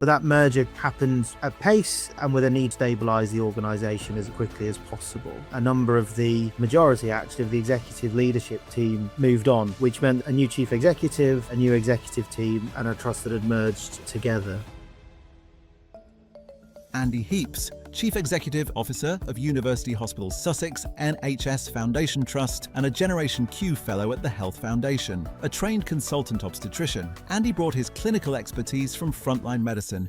But that merger happened at pace and with a need to stabilise the organisation as quickly as possible. A number of the majority, actually, of the executive leadership team moved on, which meant a new chief executive, a new executive team, and a trust that had merged together. Andy Heeps, Chief Executive Officer of University Hospital Sussex, NHS Foundation Trust, and a Generation Q Fellow at the Health Foundation. A trained consultant obstetrician, Andy brought his clinical expertise from frontline medicine.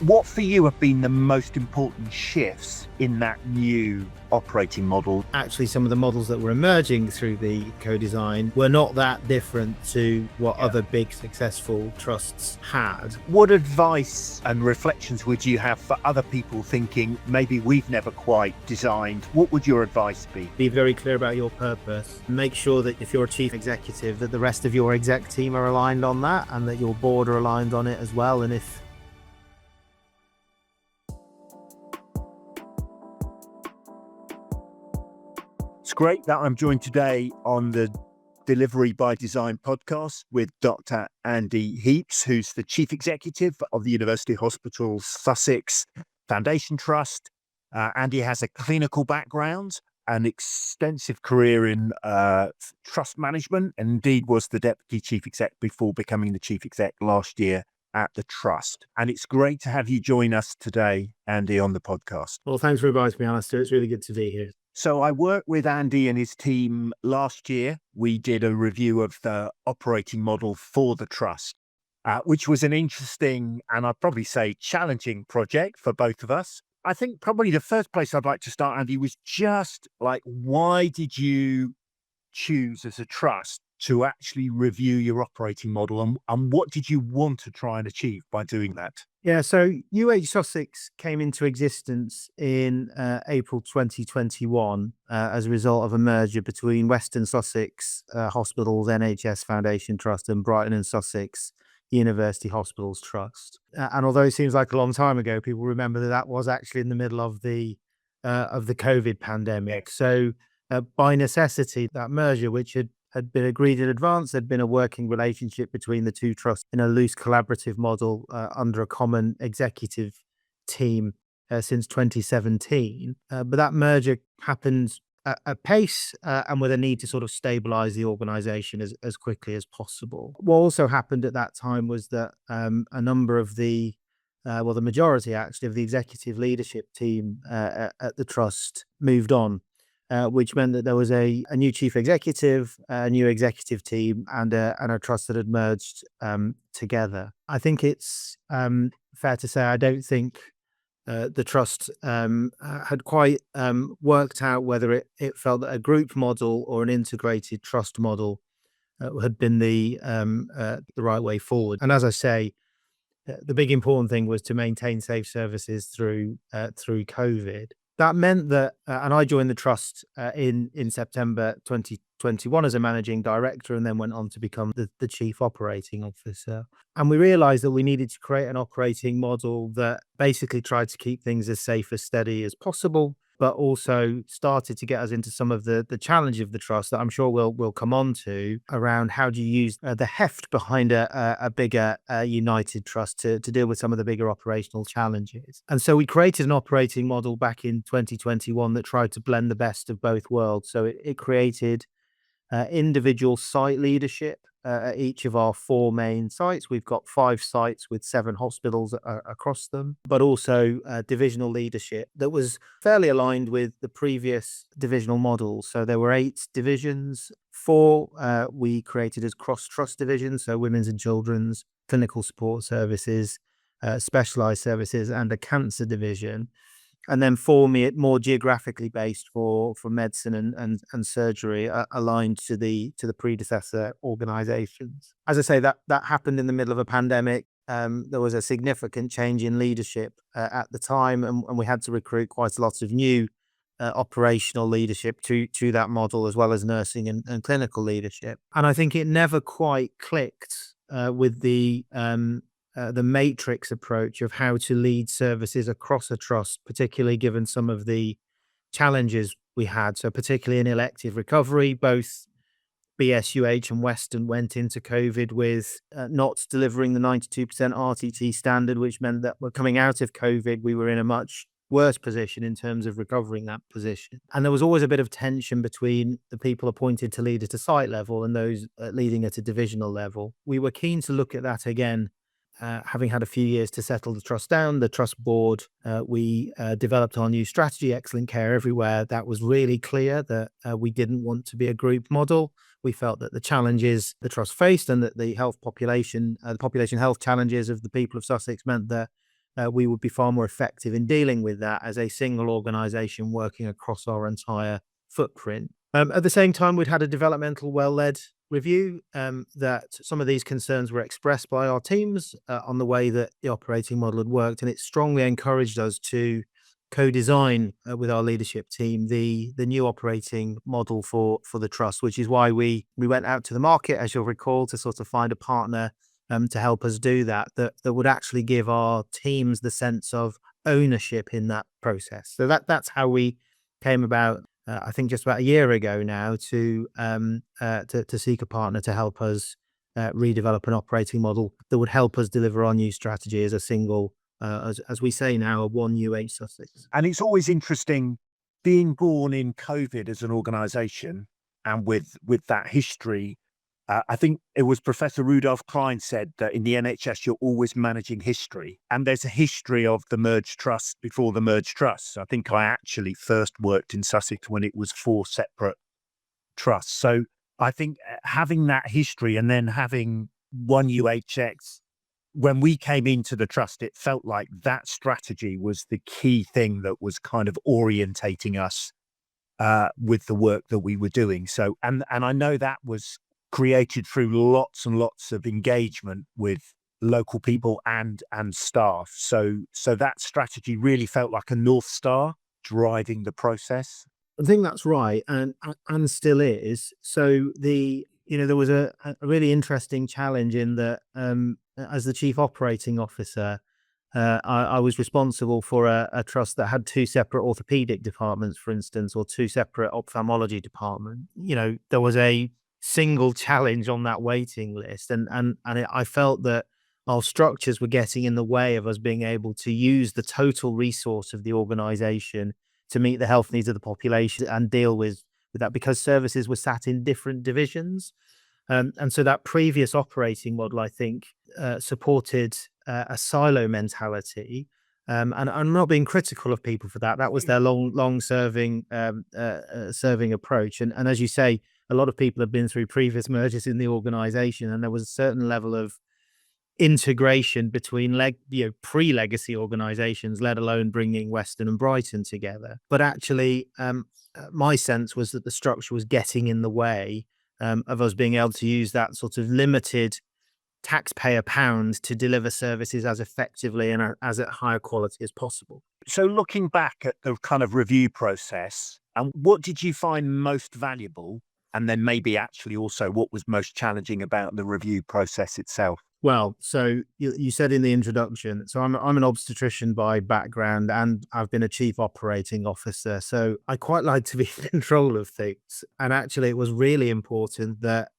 What for you have been the most important shifts in that new operating model? Actually, some of the models that were emerging through the co-design were not that different to what other big successful trusts had. What advice and reflections would you have for other people thinking maybe we've never quite designed? What would your advice be? Be very clear about your purpose. Make sure that if you're a chief executive, that the rest of your exec team are aligned on that and that your board are aligned on it as well. And if It's great that I'm joined today on the Delivery by Design podcast with Dr. Andy Heeps, who's the Chief Executive of the University Hospital Sussex Foundation Trust. Andy has a clinical background, an extensive career in trust management, and indeed was the Deputy Chief Exec before becoming the Chief Exec last year at the Trust. And it's great to have you join us today, Andy, on the podcast. Well, thanks for inviting me, Alastair. It's really good to be here. So I worked with Andy and his team last year. We did a review of the operating model for the Trust, which was an interesting and I'd probably say challenging project for both of us. I think probably the first place I'd like to start, Andy, was just like, why did you choose as a trust to actually review your operating model, and what did you want to try and achieve by doing that? Yeah, so UH Sussex came into existence in April 2021 as a result of a merger between Western Sussex Hospitals NHS Foundation Trust and Brighton and Sussex University Hospitals Trust. And although it seems like a long time ago, people remember that that was actually in the middle of the COVID pandemic. So by necessity, that merger, which had been agreed in advance, there'd been a working relationship between the two trusts in a loose collaborative model under a common executive team since 2017. But that merger happened at pace and with a need to sort of stabilize the organization as quickly as possible. What also happened at that time was that a number of the majority actually of the executive leadership team at the trust moved on. Which meant that there was a new chief executive, a new executive team, and a trust that had merged together. I think it's fair to say I don't think the trust had quite worked out whether it felt that a group model or an integrated trust model had been the right way forward. And as I say, the big important thing was to maintain safe services through COVID. That meant that, and I joined the trust in September 2021 as a managing director, and then went on to become the chief operating officer. And we realized that we needed to create an operating model that basically tried to keep things as safe, as steady as possible, but also started to get us into some of the challenge of the trust that I'm sure we'll come on to, around how do you use the heft behind a bigger united trust to deal with some of the bigger operational challenges. And so we created an operating model back in 2021 that tried to blend the best of both worlds. So it created individual site leadership at each of our 4 main sites. We've got 5 sites with 7 hospitals across them, but also divisional leadership that was fairly aligned with the previous divisional models. So there were 8 divisions. 4 we created as cross-trust divisions, so women's and children's, clinical support services, specialised services, and a cancer division. And then 4 more geographically based for medicine and surgery, aligned to the predecessor organisations. As I say, that happened in the middle of a pandemic. There was a significant change in leadership at the time, and we had to recruit quite a lot of new operational leadership to that model, as well as nursing and clinical leadership. And I think it never quite clicked with the matrix approach of how to lead services across a trust, particularly given some of the challenges we had. So particularly in elective recovery, both BSUH and Western went into COVID with not delivering the 92% RTT standard, which meant that we're coming out of COVID, we were in a much worse position in terms of recovering that position. And there was always a bit of tension between the people appointed to lead at a site level and those leading at a divisional level. We were keen to look at that again. Having had a few years to settle the trust down, the trust board, we developed our new strategy, Excellent Care Everywhere. That was really clear that we didn't want to be a group model. We felt that the challenges the trust faced and that the population health challenges of the people of Sussex meant that we would be far more effective in dealing with that as a single organisation working across our entire footprint. At the same time, we'd had a developmental well-led review that some of these concerns were expressed by our teams on the way that the operating model had worked, and it strongly encouraged us to co-design with our leadership team the new operating model for the trust, which is why we went out to the market, as you'll recall, to sort of find a partner to help us do that would actually give our teams the sense of ownership in that process. So that's how we came about. I think just about a year ago now to seek a partner to help us redevelop an operating model that would help us deliver our new strategy as a single, as we say now, a one UH Sussex. And it's always interesting being born in COVID as an organisation and with that history. I think it was Professor Rudolph Klein said that in the NHS, you're always managing history. And there's a history of the merged trust before the merged trusts. I think I actually first worked in Sussex when it was 4 separate trusts. So I think having that history and then having one UHX, when we came into the trust, it felt like that strategy was the key thing that was kind of orientating us with the work that we were doing. So, and I know that was created through lots and lots of engagement with local people and staff. So that strategy really felt like a North Star driving the process. I think that's right, and still is. So there was a really interesting challenge in that as the chief operating officer, I was responsible for a trust that had 2 separate orthopedic departments, for instance, or 2 separate ophthalmology departments. There was a single challenge on that waiting list, and I felt that our structures were getting in the way of us being able to use the total resource of the organisation to meet the health needs of the population and deal with that, because services were sat in different divisions. And so that previous operating model, I think, supported a silo mentality. And I'm not being critical of people for that. That was their long serving approach. And as you say, a lot of people have been through previous mergers in the organisation, and there was a certain level of integration between pre-legacy organisations, let alone bringing Western and Brighton together. But actually, my sense was that the structure was getting in the way of us being able to use that sort of limited taxpayer pound to deliver services as effectively and as at higher quality as possible. So looking back at the kind of review process, and what did you find most valuable? And then maybe actually also what was most challenging about the review process itself? Well, so you said in the introduction, so I'm an obstetrician by background, and I've been a chief operating officer. So I quite like to be in control of things. And actually, it was really important that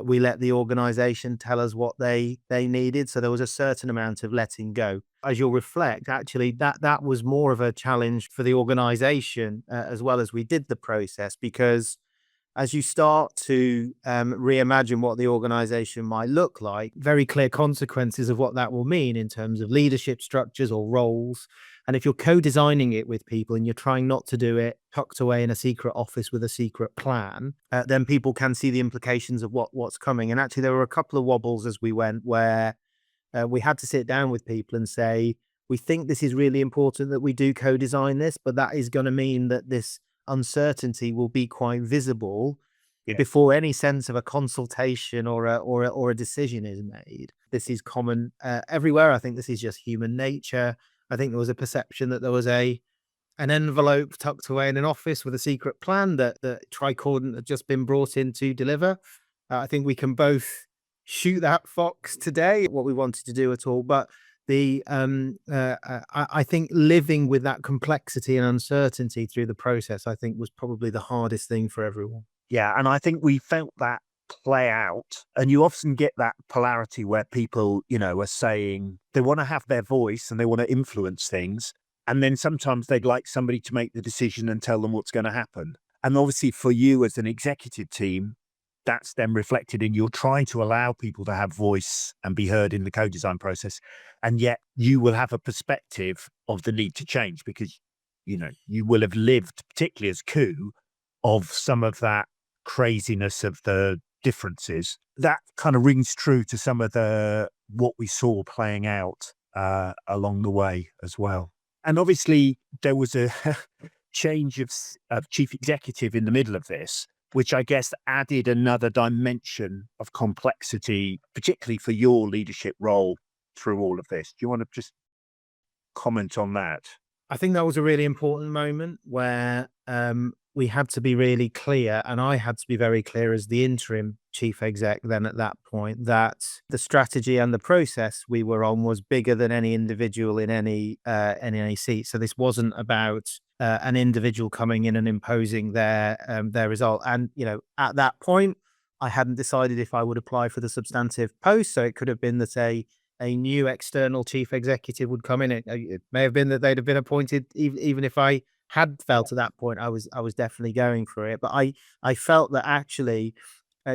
we let the organisation tell us what they needed. So there was a certain amount of letting go. As you'll reflect, actually, that was more of a challenge for the organisation as well as we did the process, because as you start to reimagine what the organization might look like, very clear consequences of what that will mean in terms of leadership structures or roles. And if you're co-designing it with people and you're trying not to do it tucked away in a secret office with a secret plan, then people can see the implications of what's coming. And actually, there were a couple of wobbles as we went where we had to sit down with people and say, we think this is really important that we do co-design this, but that is going to mean that this uncertainty will be quite visible before any sense of a consultation or a decision is made. This is common everywhere. I think this is just human nature. I think there was a perception that there was an envelope tucked away in an office with a secret plan that Tricordant had just been brought in to deliver. I think we can both shoot that fox today, what we wanted to do at all, but I think living with that complexity and uncertainty through the process, I think, was probably the hardest thing for everyone. Yeah, and I think we felt that play out. And you often get that polarity where people, are saying they want to have their voice and they want to influence things. And then sometimes they'd like somebody to make the decision and tell them what's going to happen. And obviously for you as an executive team, that's then reflected in you're trying to allow people to have voice and be heard in the co-design process. And yet you will have a perspective of the need to change because, you will have lived, particularly as coup, of some of that craziness of the differences. That kind of rings true to some of what we saw playing out along the way as well. And obviously there was a change of chief executive in the middle of this, which I guess added another dimension of complexity, particularly for your leadership role through all of this. Do you want to just comment on that? I think that was a really important moment where we had to be really clear, and I had to be very clear as the interim chief exec then at that point, that the strategy and the process we were on was bigger than any individual in any seat. So this wasn't about an individual coming in and imposing their result. And at that point, I hadn't decided if I would apply for the substantive post. So it could have been that a new external chief executive would come in. It may have been that they'd have been appointed, even if I had felt at that point I was definitely going for it. But I felt that actually,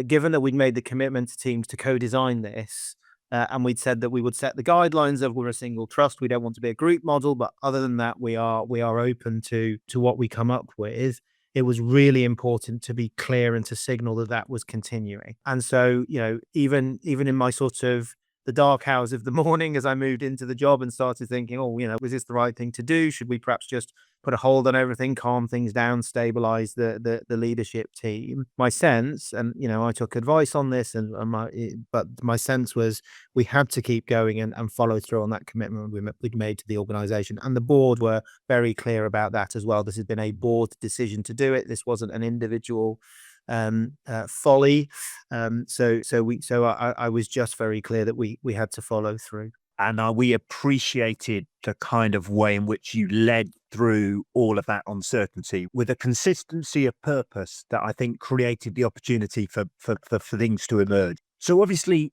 given that we'd made the commitment to teams to co-design this, and we'd said that we would set the guidelines of we're a single trust, we don't want to be a group model, but other than that, we are open to what we come up with. It was really important to be clear and to signal that was continuing. And so, even in my sort of the dark hours of the morning as I moved into the job and started thinking, was this the right thing to do? Should we perhaps just put a hold on everything, calm things down, stabilize the leadership team? My sense, and I took advice on this, but my sense was we had to keep going and follow through on that commitment we'd made to the organization. And the board were very clear about that as well. This has been a board decision to do it. This wasn't an individual folly. So I was just very clear that we had to follow through. And we appreciated the kind of way in which you led through all of that uncertainty with a consistency of purpose that I think created the opportunity for things to emerge. So obviously,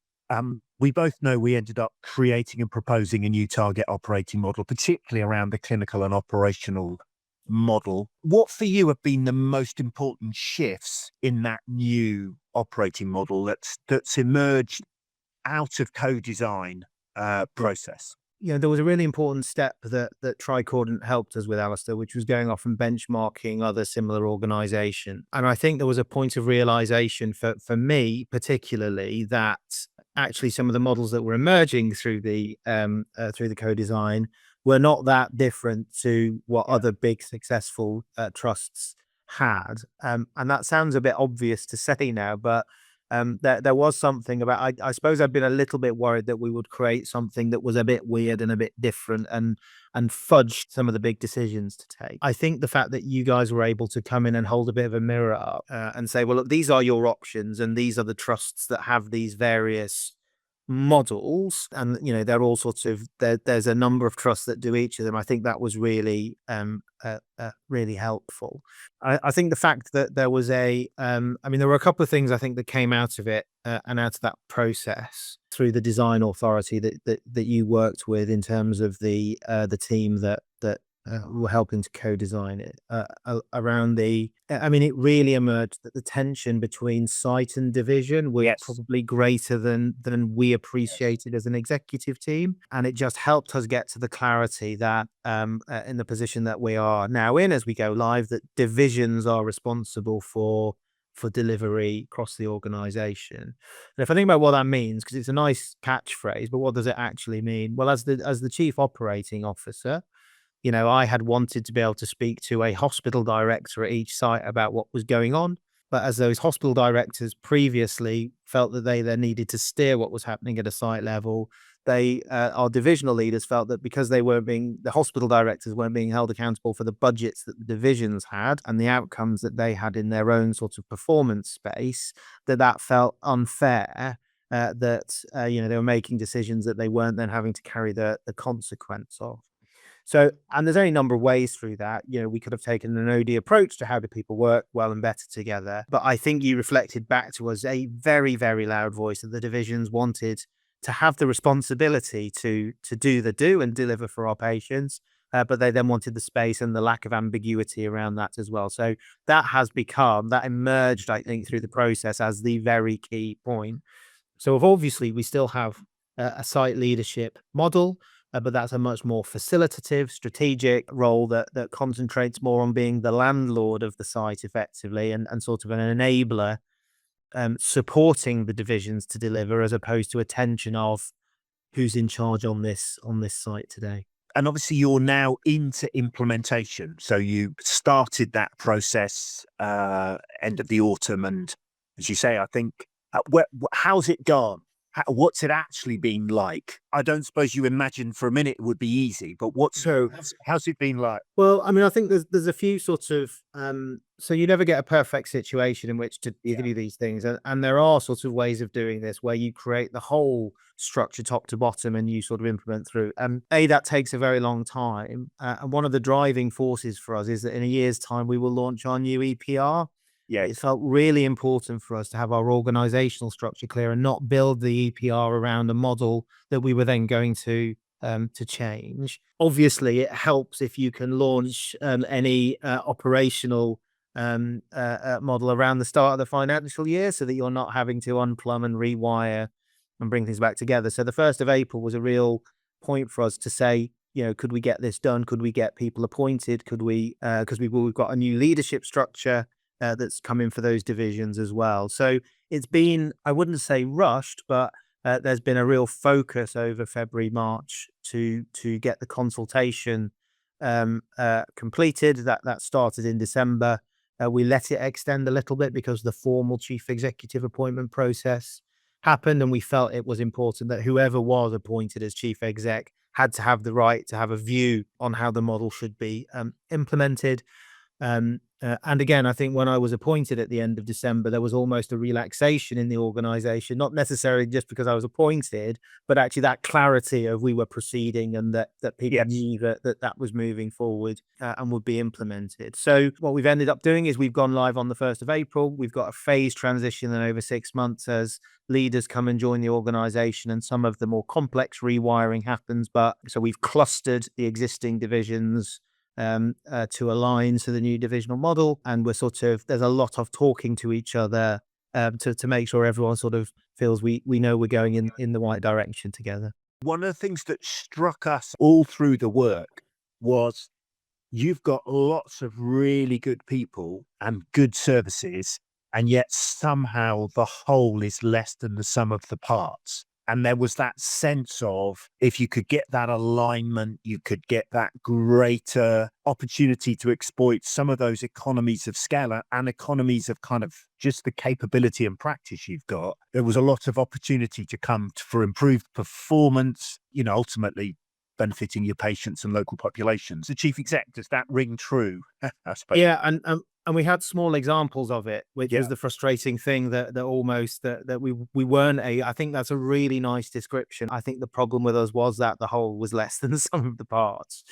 we both know we ended up creating and proposing a new target operating model, particularly around the clinical and operational model. What for you have been the most important shifts in that new operating model that's emerged out of co-design process? There was a really important step that Tricordant helped us with, Alastair, which was going off and benchmarking other similar organizations. And I think there was a point of realization for me, particularly, that actually some of the models that were emerging through the co-design were not that different to what other big successful trusts had. And that sounds a bit obvious to say now, but there was something about, I suppose I'd been a little bit worried that we would create something that was a bit weird and a bit different and fudged some of the big decisions to take. I think the fact that you guys were able to come in and hold a bit of a mirror up and say, well, look, these are your options and these are the trusts that have these various models, and they're all sorts of there's a number of trusts that do each of them. I think that was really really helpful. I think the fact that there was there were a couple of things I think that came out of it and out of that process through the design authority that you worked with in terms of the team that were helping to co-design it around it really emerged that the tension between site and division was probably greater than we appreciated as an executive team. And it just helped us get to the clarity that in the position that we are now in as we go live, that divisions are responsible for delivery across the organization. And if I think about what that means, because it's a nice catchphrase, but what does it actually mean? Well, as the chief operating officer, I had wanted to be able to speak to a hospital director at each site about what was going on. But as those hospital directors previously felt that they then needed to steer what was happening at a site level, our divisional leaders felt that because the hospital directors weren't being held accountable for the budgets that the divisions had and the outcomes that they had in their own sort of performance space, that felt unfair. That they were making decisions that they weren't then having to carry the consequence of. So, and there's only a number of ways through that. We could have taken an OD approach to how do people work well and better together. But I think you reflected back to us a very, very loud voice that the divisions wanted to have the responsibility to do the do and deliver for our patients. But they then wanted the space and the lack of ambiguity around that as well. So that emerged, I think, through the process as the very key point. So obviously we still have a site leadership model, but that's a much more facilitative, strategic role that concentrates more on being the landlord of the site effectively and sort of an enabler, supporting the divisions to deliver, as opposed to a tension of who's in charge on this site today. And obviously you're now into implementation. So you started that process end of the autumn. And as you say, I think, how's it gone? What's it actually been like? I don't suppose you imagined for a minute it would be easy, but how's it been like? Well, I mean, I think there's a few sorts of so you never get a perfect situation in which to do these things, and there are sorts of ways of doing this where you create the whole structure top to bottom and you sort of implement through. That takes a very long time, and one of the driving forces for us is that in a year's time we will launch our new EPR. Yeah, It felt really important for us to have our organizational structure clear and not build the EPR around a model that we were then going to change. Obviously, it helps if you can launch any operational model around the start of the financial year so that you're not having to unplumb and rewire and bring things back together. So the 1st of April was a real point for us to say, could we get this done? Could we get people appointed? Could we, because we've got a new leadership structure that's coming for those divisions as well. So it's been, I wouldn't say rushed, but there's been a real focus over February, March to get the consultation completed. That started in December. We let it extend a little bit because the formal chief executive appointment process happened, and we felt it was important that whoever was appointed as chief exec had to have the right to have a view on how the model should be implemented. And again, I think when I was appointed at the end of December, there was almost a relaxation in the organization, not necessarily just because I was appointed, but actually that clarity of we were proceeding and that people knew that was moving forward and would be implemented. So what we've ended up doing is we've gone live on the 1st of April. We've got a phased transition in over 6 months as leaders come and join the organization, and some of the more complex rewiring happens. But so we've clustered the existing divisions to align to the new divisional model, and we're there's a lot of talking to each other to make sure everyone sort of feels we know we're going in the right direction together. One of the things that struck us all through the work was you've got lots of really good people and good services, and yet somehow the whole is less than the sum of the parts. And there was that sense of, if you could get that alignment, you could get that greater opportunity to exploit some of those economies of scale and economies of kind of just the capability and practice you've got. There was a lot of opportunity to come for improved performance, ultimately benefiting your patients and local populations. The chief exec, does that ring true? I suppose. Yeah, and we had small examples of it, which was the frustrating thing that almost that we weren't I think that's a really nice description. I think the problem with us was that the whole was less than the sum of the parts.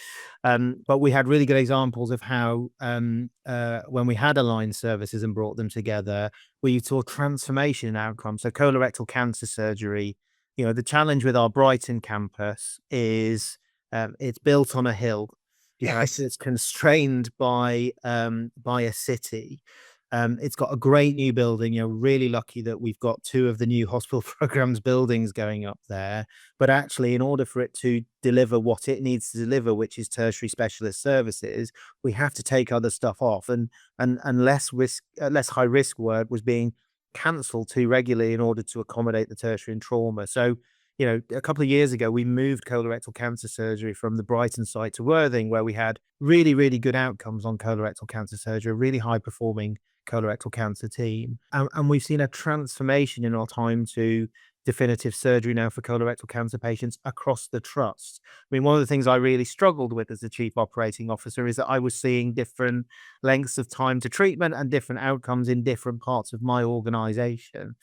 But we had really good examples of how when we had aligned services and brought them together, we saw transformation in outcomes. So colorectal cancer surgery, the challenge with our Brighton campus is it's built on a hill. Yes. It's constrained by a city. It's got a great new building. Really lucky that we've got 2 of the new hospital programs buildings going up there. But actually, in order for it to deliver what it needs to deliver, which is tertiary specialist services, we have to take other stuff off, and less high risk work was being cancelled too regularly in order to accommodate the tertiary and trauma. So a couple of years ago, we moved colorectal cancer surgery from the Brighton site to Worthing, where we had really, really good outcomes on colorectal cancer surgery, a really high performing colorectal cancer team. And we've seen a transformation in our time to definitive surgery now for colorectal cancer patients across the trust. I mean, one of the things I really struggled with as the chief operating officer is that I was seeing different lengths of time to treatment and different outcomes in different parts of my organization.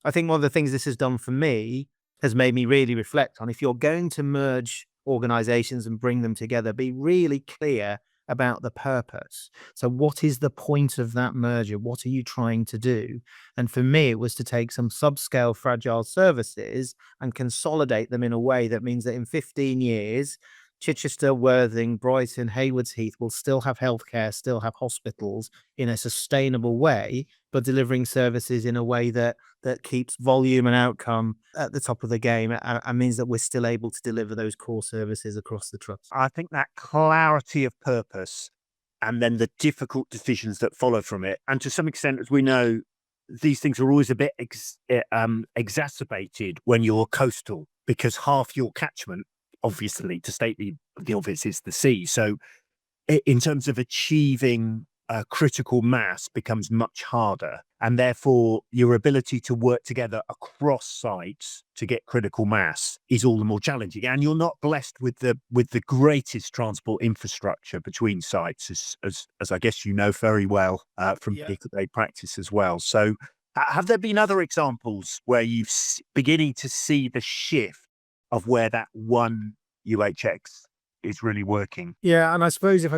I think one of the things this has done for me has made me really reflect on, if you're going to merge organizations and bring them together, be really clear about the purpose. So what is the point of that merger? What are you trying to do? And for me, it was to take some subscale fragile services and consolidate them in a way that means that in 15 years, Chichester, Worthing, Brighton, Haywards Heath will still have healthcare, still have hospitals in a sustainable way, but delivering services in a way that keeps volume and outcome at the top of the game and means that we're still able to deliver those core services across the trust. I think that clarity of purpose and then the difficult decisions that follow from it, and to some extent, as we know, these things are always a bit exacerbated when you're coastal, because half your catchment, obviously, to state the obvious, is the sea. So in terms of achieving critical mass becomes much harder, and therefore your ability to work together across sites to get critical mass is all the more challenging. And you're not blessed with the greatest transport infrastructure between sites, as I guess you know very well from day-to-day practice as well. So have there been other examples where you've beginning to see the shift of where that one UHX is really working? Yeah, and I suppose if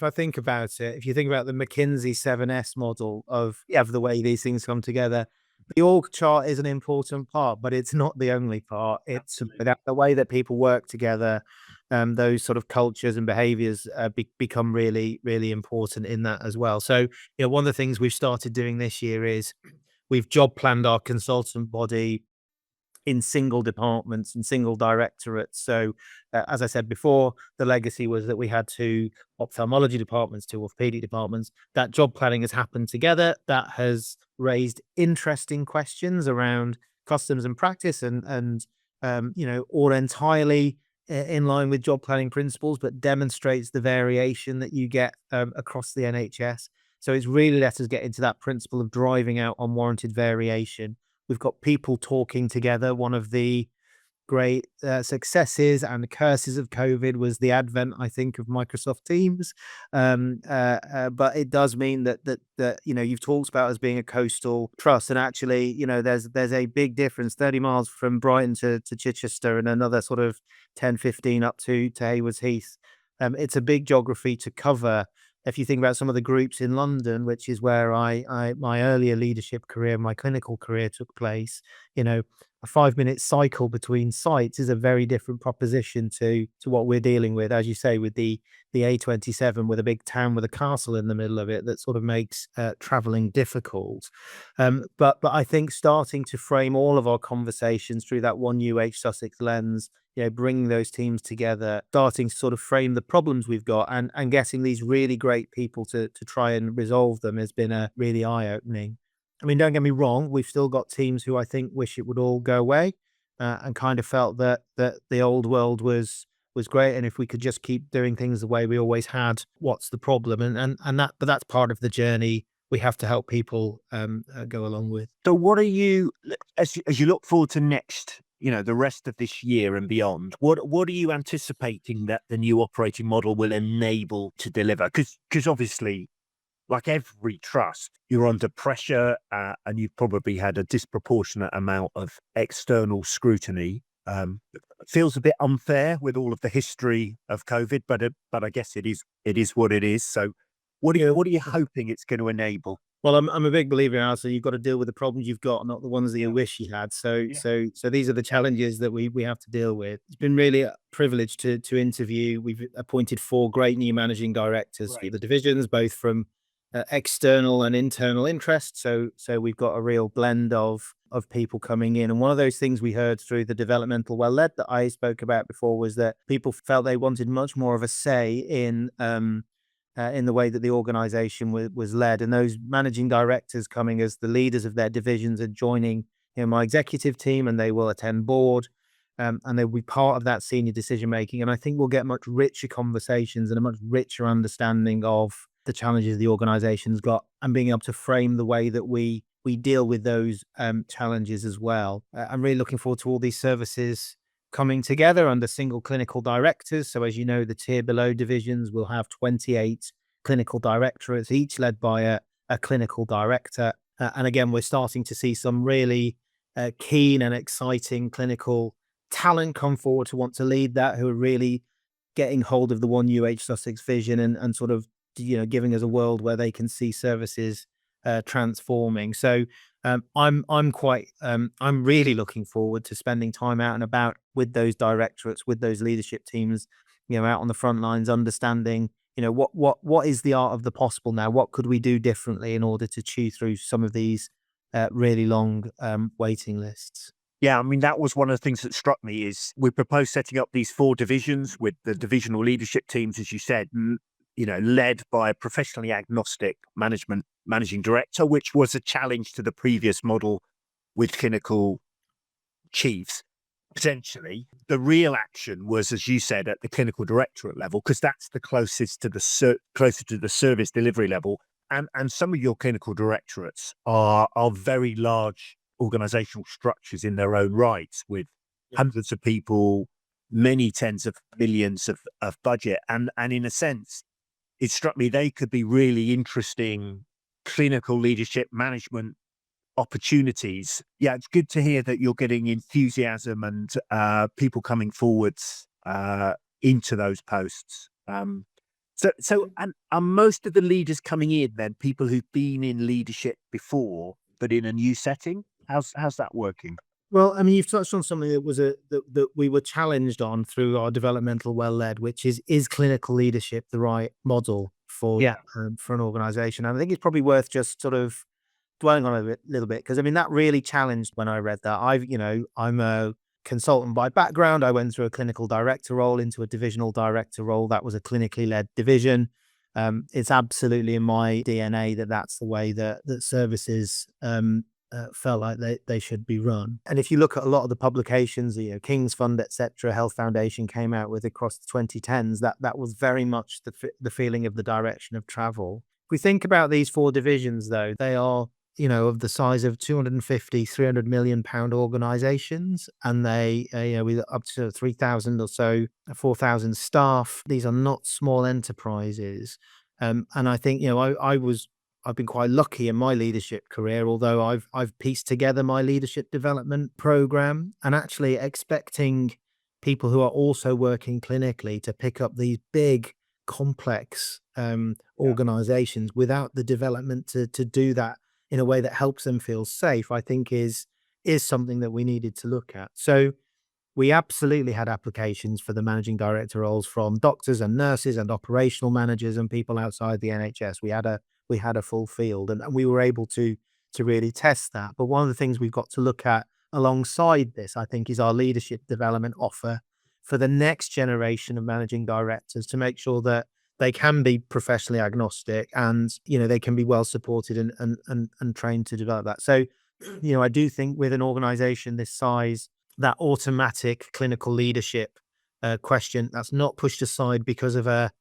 I think about it, if you think about the McKinsey 7S model of the way these things come together, the org chart is an important part, but it's not the only part. It's the way that people work together. Those sort of cultures and behaviors become really, really important in that as well. So, one of the things we've started doing this year is we've job planned our consultant body in single departments and single directorates. So, as I said before, the legacy was that we had 2 ophthalmology departments, 2 orthopedic departments. That job planning has happened together. That has raised interesting questions around customs and practice and all entirely in line with job planning principles, but demonstrates the variation that you get across the NHS. So it's really let us get into that principle of driving out unwarranted variation. We've got people talking together. One of the great successes and curses of COVID was the advent, I think, of Microsoft Teams. But it does mean that you've talked about us being a coastal trust, and actually, there's a big difference. 30 miles from Brighton to Chichester, and another sort of 10, 15 up to Haywards Heath. It's a big geography to cover. If you think about some of the groups in London, which is where my earlier leadership career, my clinical career took place, a 5-minute cycle between sites is a very different proposition to what we're dealing with, as you say, with the A27, with a big town with a castle in the middle of it that sort of makes traveling difficult. But I think starting to frame all of our conversations through that one UH Sussex lens, bringing those teams together, starting to sort of frame the problems we've got and getting these really great people to try and resolve them has been really eye-opening. I mean, don't get me wrong, we've still got teams who I think wish it would all go away and kind of felt that the old world was great, and if we could just keep doing things the way we always had, what's the problem? But that's part of the journey we have to help people go along with. So what are you, as you look forward to next, the rest of this year and beyond, what are you anticipating that the new operating model will enable to deliver? Because obviously, like every trust, you're under pressure and you've probably had a disproportionate amount of external scrutiny. It feels a bit unfair with all of the history of COVID, but I guess it is what it is. So what are you hoping it's going to enable? Well, I'm a big believer in Alastair. You've got to deal with the problems you've got, not the ones that you wish you had. So these are the challenges that we have to deal with. It's been really a privilege to interview. We've appointed 4 great new managing directors for the divisions, both from external and internal interest. So we've got a real blend of people coming in. And one of those things we heard through the developmental well-led that I spoke about before was that people felt they wanted much more of a say in the way that the organization was led. And those managing directors coming as the leaders of their divisions are joining my executive team, and they will attend board and they'll be part of that senior decision making. And I think we'll get much richer conversations and a much richer understanding of the challenges the organization's got and being able to frame the way that we deal with those challenges as well. I'm really looking forward to all these services coming together under single clinical directors. So as you know, the tier below divisions will have 28 clinical directorates, each led by a clinical director. And again, we're starting to see some really keen and exciting clinical talent come forward to want to lead that, who are really getting hold of the One Sussex vision and sort of, giving us a world where they can see services transforming. So I'm really looking forward to spending time out and about with those directorates, with those leadership teams, out on the front lines, understanding, what is the art of the possible now? What could we do differently in order to chew through some of these really long waiting lists? Yeah, I mean, that was one of the things that struck me is we proposed setting up these 4 divisions with the divisional leadership teams, as you said, led by a professionally agnostic managing director, which was a challenge to the previous model with clinical chiefs. Potentially, the real action was, as you said, at the clinical directorate level, because that's the closest to closer to the service delivery level. And some of your clinical directorates are very large organizational structures in their own rights, with hundreds of people, many tens of millions of budget. And in a sense, it struck me they could be really interesting clinical leadership management opportunities. Yeah, it's good to hear that you're getting enthusiasm and people coming forwards into those posts. And are most of the leaders coming in then people who've been in leadership before, but in a new setting? How's that working? Well, I mean, you've touched on something that was that we were challenged on through our developmental well led, which is clinical leadership the right model for an organization? And I think it's probably worth just sort of dwelling on it a little bit, because I mean that really challenged when I read that. I'm a consultant by background. I went through a clinical director role into a divisional director role. That was a clinically led division. It's absolutely in my DNA that's the way that services felt like they should be run. And if you look at a lot of the publications, King's Fund, etc., Health Foundation came out with across the 2010s, that was very much the feeling of the direction of travel. If we think about these 4 divisions, though, they are, of the size of 250, 300 million pound organizations, and they, with up to 3,000 or so, 4,000 staff. These are not small enterprises. And I think, I've been quite lucky in my leadership career, although I've pieced together my leadership development program, and actually expecting people who are also working clinically to pick up these big, complex organizations without the development to do that in a way that helps them feel safe, I think is something that we needed to look at. So we absolutely had applications for the managing director roles from doctors and nurses and operational managers and people outside the NHS. We had a full field, and we were able to really test that. But one of the things we've got to look at alongside this, I think, is our leadership development offer for the next generation of managing directors, to make sure that they can be professionally agnostic and, they can be well supported and trained to develop that. So, I do think with an organization this size, that automatic clinical leadership question, that's not pushed aside because of a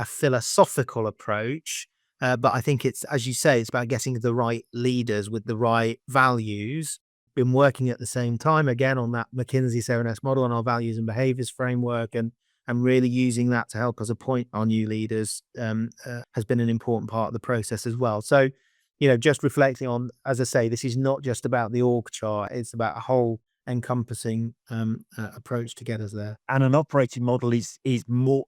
philosophical approach. But I think it's, as you say, it's about getting the right leaders with the right values. Been working at the same time again on that McKinsey 7S model and our values and behaviors framework, and really using that to help us appoint our new leaders has been an important part of the process as well. So, just reflecting on, as I say, this is not just about the org chart; it's about a whole encompassing approach to get us there. And an operating model is more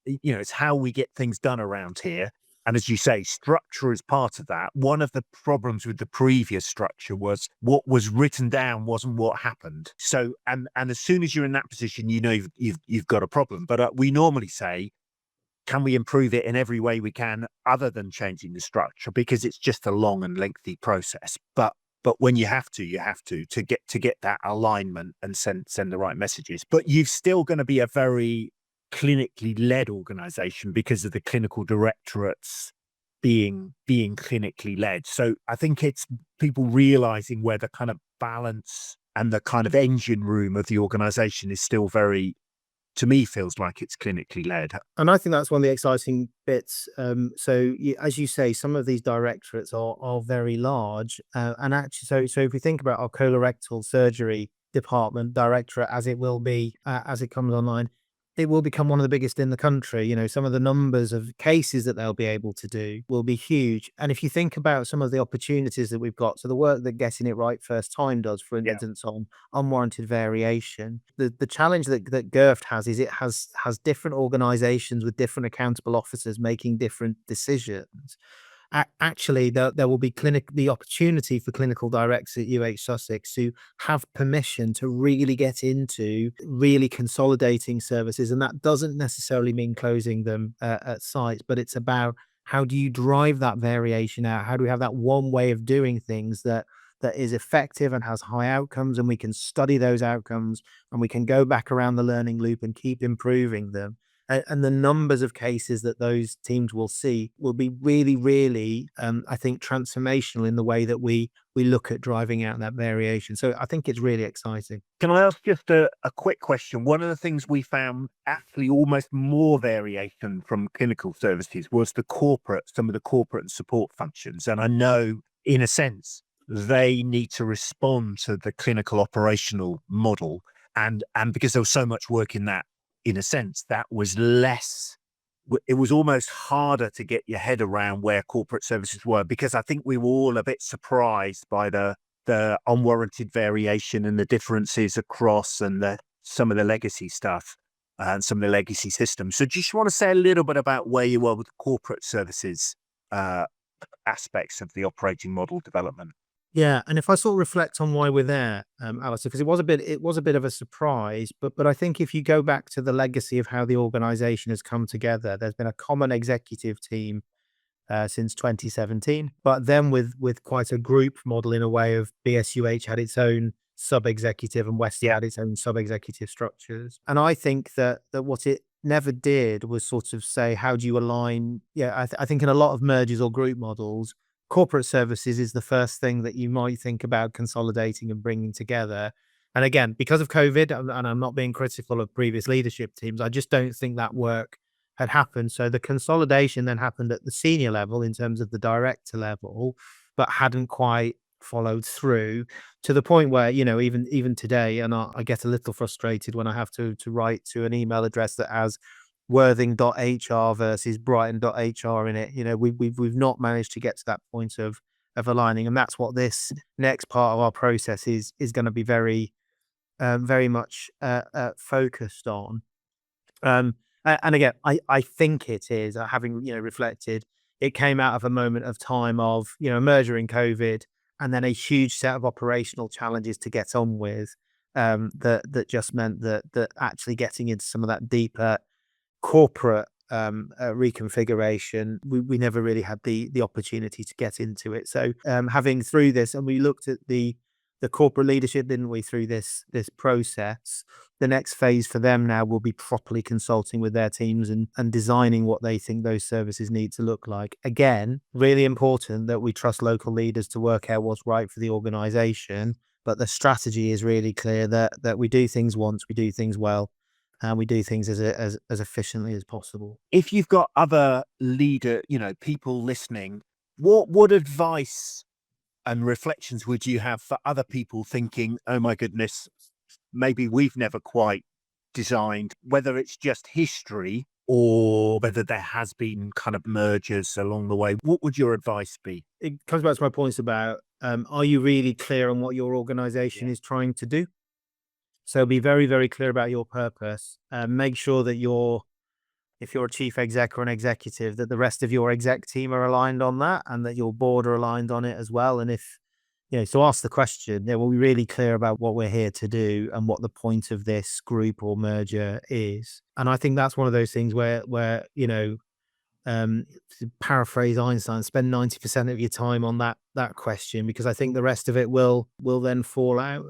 it's how we get things done around here. And as you say, structure is part of that. One of the problems with the previous structure was what was written down wasn't what happened. So, and as soon as you're in that position, you've got a problem. But we normally say, can we improve it in every way we can other than changing the structure? Because it's just a long and lengthy process. But when you have to get that alignment and send the right messages. But you're still going to be a very clinically led organization because of the clinical directorates being clinically led. So I think it's people realizing where the kind of balance and the kind of engine room of the organization is still very, to me, feels like it's clinically led. And I think that's one of the exciting bits. As you say, some of these directorates are very large. And actually, so if we think about our colorectal surgery department directorate, as it will be, as it comes online, it will become one of the biggest in the country. You know, some of the numbers of cases that they'll be able to do will be huge. And if you think about some of the opportunities that we've got, so the work that Getting It Right First Time does, for Yeah. instance, on unwarranted variation, the challenge that GIRFT has is it has different organizations with different accountable officers making different decisions. Actually, there will be the opportunity for clinical directors at Sussex to have permission to really get into really consolidating services, and that doesn't necessarily mean closing them at sites, but it's about how do you drive that variation out? How do we have that one way of doing things that is effective and has high outcomes, and we can study those outcomes and we can go back around the learning loop and keep improving them. And the numbers of cases that those teams will see will be really, really, I think, transformational in the way that we look at driving out that variation. So I think it's really exciting. Can I ask just a quick question? One of the things we found actually almost more variation from clinical services was some of the corporate and support functions. And I know, in a sense, they need to respond to the clinical operational model. And because there was so much work in that, in a sense, that was it was almost harder to get your head around where corporate services were, because I think we were all a bit surprised by the unwarranted variation and the differences across and some of the legacy stuff and some of the legacy systems. So do you just want to say a little bit about where you were with corporate services aspects of the operating model development? Yeah, and if I sort of reflect on why we're there, Alistair, because it was a bit of a surprise, but I think if you go back to the legacy of how the organisation has come together, there's been a common executive team since 2017, but then with quite a group model in a way of BSUH had its own sub-executive and Weston had its own sub-executive structures. And I think that what it never did was sort of say, how do you align? Yeah, I think in a lot of mergers or group models, corporate services is the first thing that you might think about consolidating and bringing together. And again, because of COVID, and I'm not being critical of previous leadership teams, I just don't think that work had happened. So the consolidation then happened at the senior level in terms of the director level, but hadn't quite followed through to the point where, you know, even today, and I get a little frustrated when I have to write to an email address that has worthing.hr versus brighton.hr in it. You know, we've not managed to get to that point of aligning, and that's what this next part of our process is going to be very much focused on. And again, I think it is, having, you know, reflected, it came out of a moment of time of, you know, a merger in COVID and then a huge set of operational challenges to get on with, that just meant that actually getting into some of that deeper corporate reconfiguration, we never really had the opportunity to get into it. So having through this, and we looked at the corporate leadership, didn't we, through this process, the next phase for them now will be properly consulting with their teams and designing what they think those services need to look like. Again, really important that we trust local leaders to work out what's right for the organization, but the strategy is really clear that we do things once, we do things well, and we do things as efficiently as possible. If you've got other people listening, what advice and reflections would you have for other people thinking, oh my goodness, maybe we've never quite designed, whether it's just history or whether there has been kind of mergers along the way? What would your advice be? It comes back to my points about, are you really clear on what your organization is trying to do? So be very, very clear about your purpose. Make sure that if you're a chief exec or an executive, that the rest of your exec team are aligned on that and that your board are aligned on it as well. And if, you know, so ask the question, we're really clear about what we're here to do and what the point of this group or merger is. And I think that's one of those things where you know, to paraphrase Einstein, spend 90% of your time on that question, because I think the rest of it will then fall out.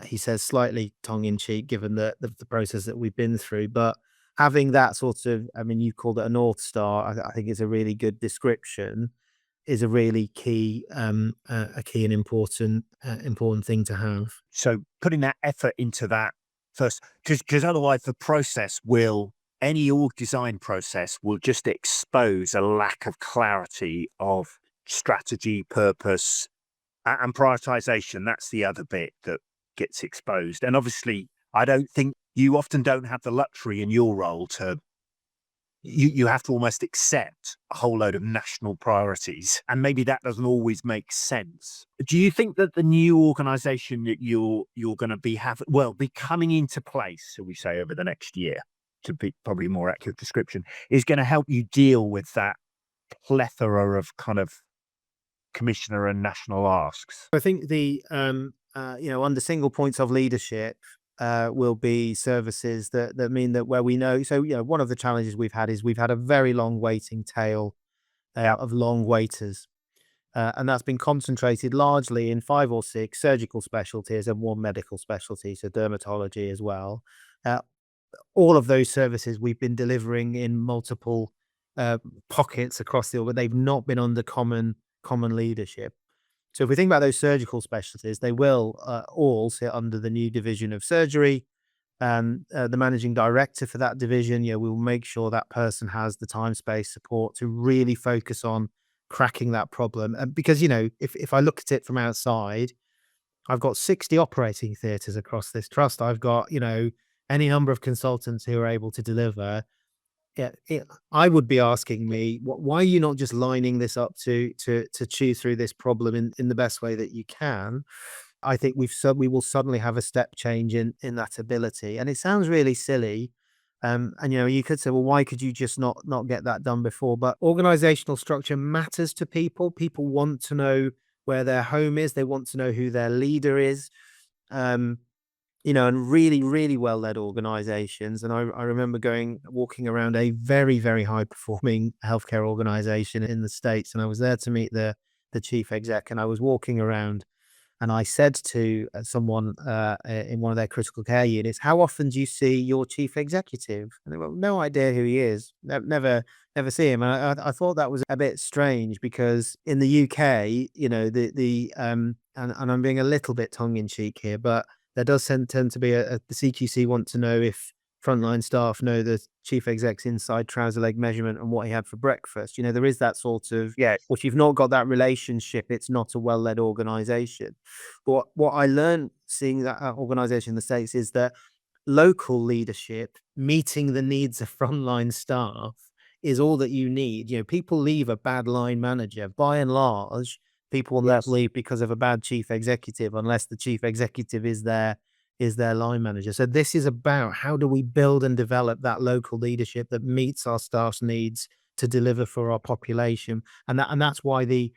He says slightly tongue in cheek, given the process that we've been through, but having that sort of, I mean, you called it a North Star. I think it's a really good description, is a really key, a key and important thing to have. So putting that effort into that first, because otherwise any org design process will just expose a lack of clarity of strategy, purpose, and prioritization. That's the other bit that gets exposed. And obviously, I don't think you often don't have the luxury in your role to, you have to almost accept a whole load of national priorities, and maybe that doesn't always make sense. Do you think that the new organisation that you're going to be coming into place, shall we say, over the next year, to be probably a more accurate description, is going to help you deal with that plethora of kind of commissioner and national asks? I think the under single points of leadership will be services that mean that where we know. So one of the challenges we've had is we've had a very long waiting tail of long waiters, and that's been concentrated largely in 5 or 6 surgical specialties and 1 medical specialty, so dermatology as well. Uh, all of those services we've been delivering in multiple pockets across the org. They've not been under common leadership. So if we think about those surgical specialties, they will all sit under the new division of surgery. And the managing director for that division, we will make sure that person has the time, space, support to really focus on cracking that problem. Because, if I look at it from outside, I've got 60 operating theatres across this trust. I've got, any number of consultants who are able to deliver. I would be asking me, why are you not just lining this up to chew through this problem in the best way that you can? I think we will suddenly have a step change in that ability. And it sounds really silly. And you could say, well, why could you just not get that done before? But organizational structure matters to people. People want to know where their home is. They want to know who their leader is. And really, really well-led organizations. And I remember walking around a very, very high-performing healthcare organization in the States, and I was there to meet the chief exec, and I was walking around, and I said to someone in one of their critical care units, "How often do you see your chief executive?" And they were, "No idea who he is. Never see him." And I thought that was a bit strange because in the UK, and I'm being a little bit tongue-in-cheek here, but there does tend to be the CQC want to know if frontline staff know the chief exec's inside trouser leg measurement and what he had for breakfast. There is that sort of, Yeah. well, if you've not got that relationship, it's not a well-led organization. But what I learned seeing that organization in the States is that local leadership, meeting the needs of frontline staff, is all that you need. People leave a bad line manager. By and large, people will Yes. leave because of a bad chief executive, unless the chief executive is their line manager. So this is about how do we build and develop that local leadership that meets our staff's needs to deliver for our population. And that's why the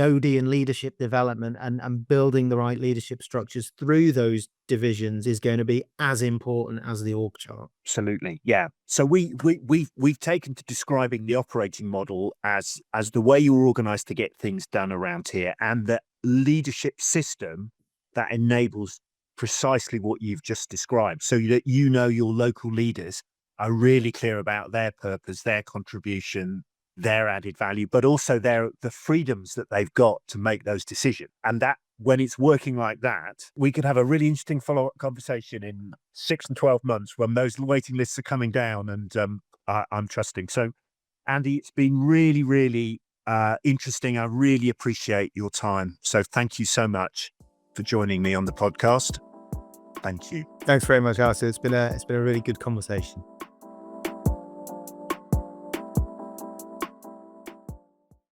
OD and leadership development and building the right leadership structures through those divisions is going to be as important as the org chart. Absolutely. Yeah. So we've taken to describing the operating model as the way you're organized to get things done around here, and the leadership system that enables precisely what you've just described, so that your local leaders are really clear about their purpose, their contribution, their added value, but also the freedoms that they've got to make those decisions. And that when it's working like that, we could have a really interesting follow-up conversation in 6 and 12 months when those waiting lists are coming down, and I'm trusting. So, Andy, it's been really, really interesting. I really appreciate your time. So thank you so much for joining me on the podcast. Thank you. Thanks very much, Alastair. It's been a really good conversation.